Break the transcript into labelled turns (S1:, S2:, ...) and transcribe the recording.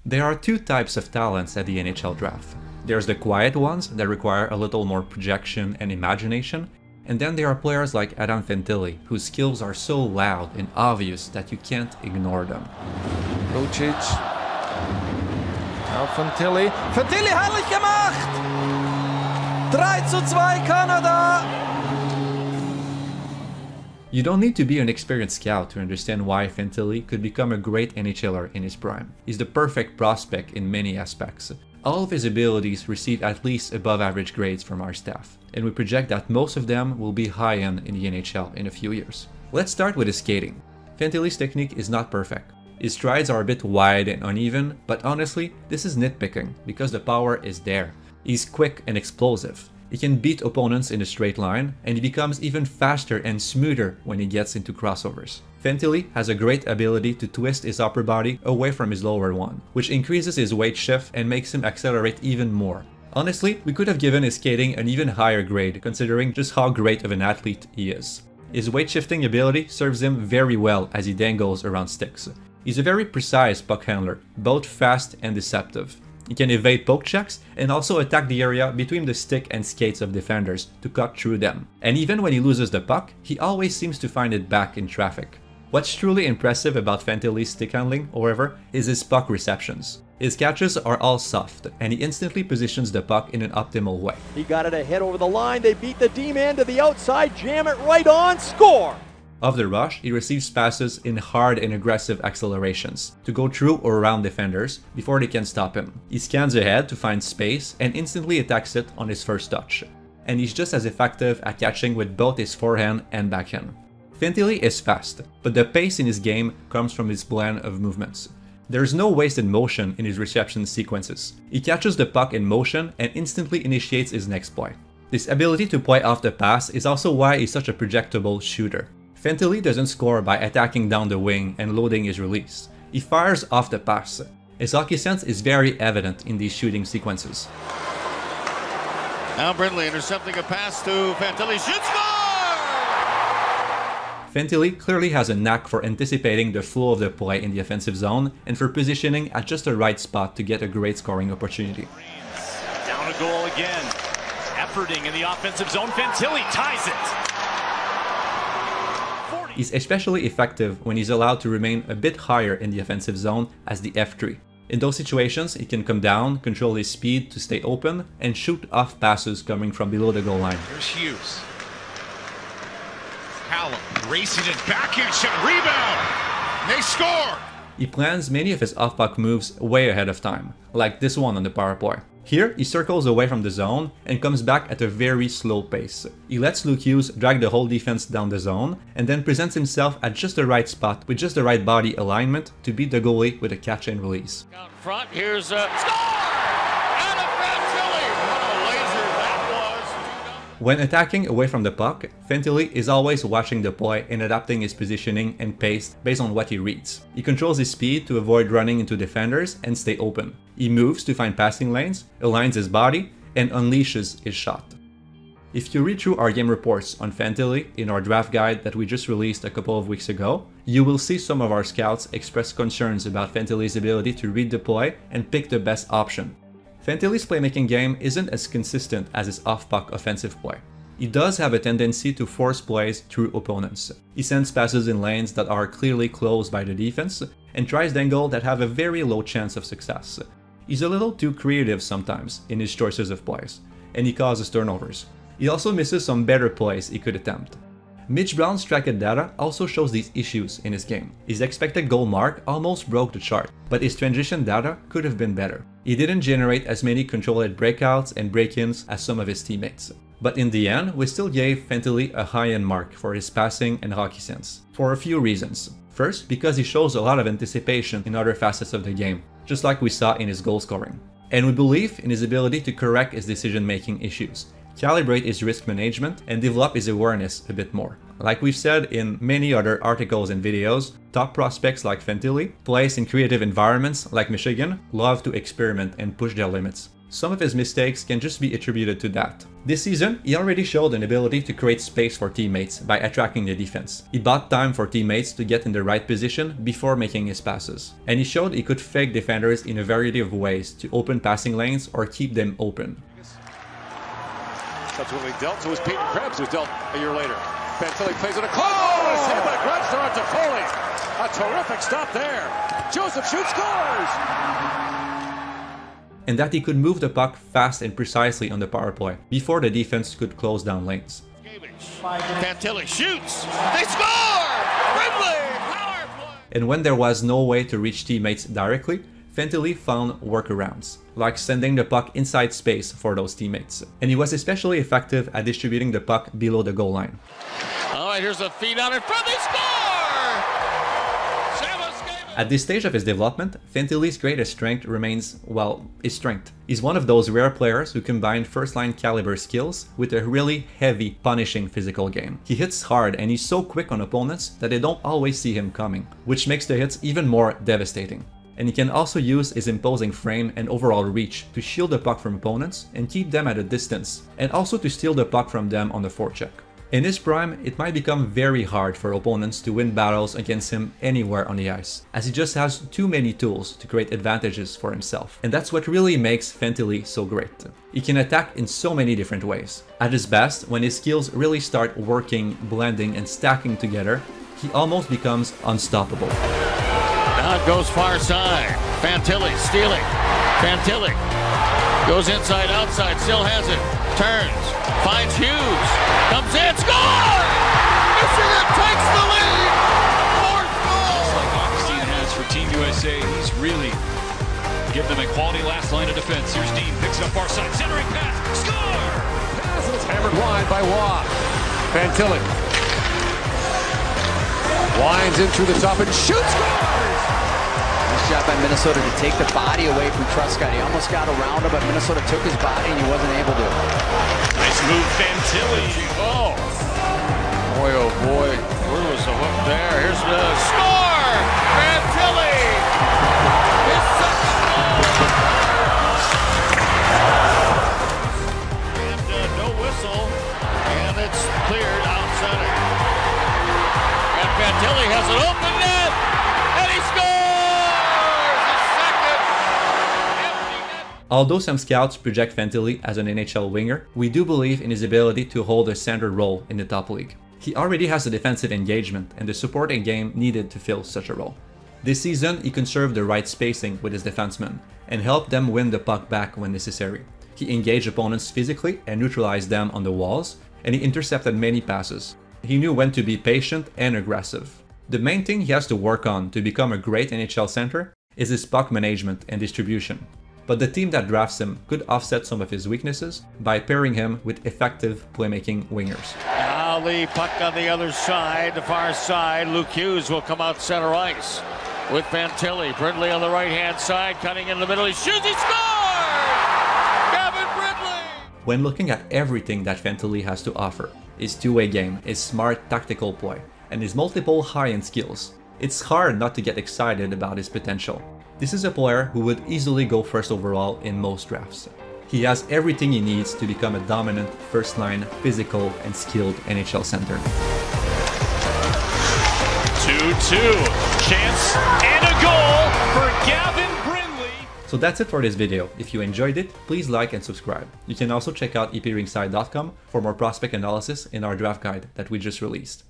S1: There are two types of talents at the NHL draft. There's the quiet ones that require a little more projection and imagination, and then there are players like Adan Fantilli, whose skills are so loud and obvious that you can't ignore them.
S2: Lucic. Now Fantilli. Fantilli herrlich gemacht! 3:2 Kanada!
S1: You don't need to be an experienced scout to understand why Fantilli could become a great NHLer in his prime. He's the perfect prospect in many aspects. All of his abilities receive at least above average grades from our staff, and we project that most of them will be high-end in the NHL in a few years. Let's start with his skating. Fantilli's technique is not perfect. His strides are a bit wide and uneven, but honestly, this is nitpicking because the power is there. He's quick and explosive. He can beat opponents in a straight line, and he becomes even faster and smoother when he gets into crossovers. Fantilli has a great ability to twist his upper body away from his lower one, which increases his weight shift and makes him accelerate even more. Honestly, we could have given his skating an even higher grade considering just how great of an athlete he is. His weight shifting ability serves him very well as he dangles around sticks. He's a very precise puck handler, both fast and deceptive. He can evade poke checks and also attack the area between the stick and skates of defenders to cut through them. And even when he loses the puck, he always seems to find it back in traffic. What's truly impressive about Fantilli's stick handling, however, is his puck receptions. His catches are all soft, and he instantly positions the puck in an optimal way.
S3: He got it ahead over the line, they beat the D-man to the outside, jam it right on, score!
S1: Off the rush, he receives passes in hard and aggressive accelerations to go through or around defenders before they can stop him. He scans ahead to find space and instantly attacks it on his first touch. And he's just as effective at catching with both his forehand and backhand. Fantilli is fast, but the pace in his game comes from his blend of movements. There's no wasted motion in his reception sequences. He catches the puck in motion and instantly initiates his next play. This ability to play off the pass is also why he's such a projectable shooter. Fantilli doesn't score by attacking down the wing and loading his release. He fires off the pass. His hockey sense is very evident in these shooting sequences.
S4: Now Brindley intercepting a pass to Fantilli, shoots, score!
S1: Fantilli clearly has a knack for anticipating the flow of the play in the offensive zone and for positioning at just the right spot to get a great scoring opportunity.
S5: Down a goal again. Efforting in the offensive zone, Fantilli ties it.
S1: He's especially effective when he's allowed to remain a bit higher in the offensive zone as the F3. In those situations, he can come down, control his speed to stay open, and shoot off passes coming from below the goal line.
S5: Here's Hughes. Callum racing it, backhand shot, rebound! They score!
S1: He plans many of his off-puck moves way ahead of time, like this one on the power play. Here, he circles away from the zone and comes back at a very slow pace. He lets Luke Hughes drag the whole defense down the zone and then presents himself at just the right spot with just the right body alignment to beat the goalie with a catch and release.
S4: Out front, here's a score! Adan Fantilli! What a laser that was!
S1: When attacking away from the puck, Fantilli is always watching the play and adapting his positioning and pace based on what he reads. He controls his speed to avoid running into defenders and stay open. He moves to find passing lanes, aligns his body, and unleashes his shot. If you read through our game reports on Fantilli in our draft guide that we just released a couple of weeks ago, you will see some of our scouts express concerns about Fantilli's ability to read the play and pick the best option. Fantilli's playmaking game isn't as consistent as his off-puck offensive play. He does have a tendency to force plays through opponents. He sends passes in lanes that are clearly closed by the defense and tries dangle that have a very low chance of success. He's a little too creative sometimes in his choices of plays, and he causes turnovers. He also misses some better plays he could attempt. Mitch Brown's tracked data also shows these issues in his game. His expected goal mark almost broke the chart, but his transition data could have been better. He didn't generate as many controlled breakouts and break-ins as some of his teammates. But in the end, we still gave Fantilli a high-end mark for his passing and hockey sense, for a few reasons. First, because he shows a lot of anticipation in other facets of the game, just like we saw in his goal scoring. And we believe in his ability to correct his decision-making issues, calibrate his risk management, and develop his awareness a bit more. Like we've said in many other articles and videos, top prospects like Fantilli, placed in creative environments like Michigan, love to experiment and push their limits. Some of his mistakes can just be attributed to that. This season, he already showed an ability to create space for teammates by attracting the defense. He bought time for teammates to get in the right position before making his passes. And he showed he could fake defenders in a variety of ways to open passing lanes or keep them open.
S6: Subsequently dealt to his Peyton Krebs, who's dealt a year later. Fantilli plays it across. Oh! It's hit by Grunster on Foley. A terrific stop there. Joseph shoots, scores!
S1: And that he could move the puck fast and precisely on the power play before the defense could close down lanes.
S4: Fantilli shoots. They score! Ridley! Power play!
S1: And when there was no way to reach teammates directly, Fantilli found workarounds, like sending the puck inside space for those teammates. And he was especially effective at distributing the puck below the goal line.
S4: All right, here's a feed out in front. They score!
S1: At this stage of his development, Fantilli's greatest strength remains, well, his strength. He's one of those rare players who combine first-line caliber skills with a really heavy, punishing physical game. He hits hard and he's so quick on opponents that they don't always see him coming, which makes the hits even more devastating. And he can also use his imposing frame and overall reach to shield the puck from opponents and keep them at a distance, and also to steal the puck from them on the forecheck. In his prime, it might become very hard for opponents to win battles against him anywhere on the ice, as he just has too many tools to create advantages for himself. And that's what really makes Fantilli so great. He can attack in so many different ways. At his best, when his skills really start working, blending, and stacking together, he almost becomes unstoppable.
S4: Now it goes far side. Fantilli stealing. Fantilli goes inside, outside, still has it. Turns, finds Hughes, comes in, score! Michigan takes the lead! Fourth goal!
S7: Like Augustine has for Team USA, he's really given them a quality last line of defense. Here's Dean, picks it up far side, centering pass, score!
S6: Pass is hammered wide by Waugh. Fantilli winds in through the top and shoots, scores!
S8: Nice job by Minnesota to take the body away from Truscott. He almost got around him, but Minnesota took his body and he wasn't able to.
S5: Nice move, Fantilli.
S4: Oh! Boy, oh boy. Where was the hook there? Here's the score! Fantilli! His second goal! And no whistle. And it's cleared out center. And Fantilli has an open net! And he scores!
S1: Although some scouts project Fantilli as an NHL winger, we do believe in his ability to hold a centered role in the top league. He already has the defensive engagement and the supporting game needed to fill such a role. This season, he conserved the right spacing with his defensemen and helped them win the puck back when necessary. He engaged opponents physically and neutralized them on the walls, and he intercepted many passes. He knew when to be patient and aggressive. The main thing he has to work on to become a great NHL center is his puck management and distribution. But the team that drafts him could offset some of his weaknesses by pairing him with effective playmaking wingers.
S4: Now the puck on the other side, the far side. Luke Hughes will come out center ice with Fantilli. Brindley on the right-hand side, cutting in the middle. He shoots, he scores! Gavin Brindley!
S1: When looking at everything that Fantilli has to offer, his two-way game, his smart tactical play, and his multiple high-end skills, it's hard not to get excited about his potential. This is a player who would easily go first overall in most drafts. He has everything he needs to become a dominant, first-line, physical, and skilled NHL center.
S5: 2-2. Chance and a goal for Gavin Brindley.
S1: So that's it for this video. If you enjoyed it, please like and subscribe. You can also check out eprinkside.com for more prospect analysis in our draft guide that we just released.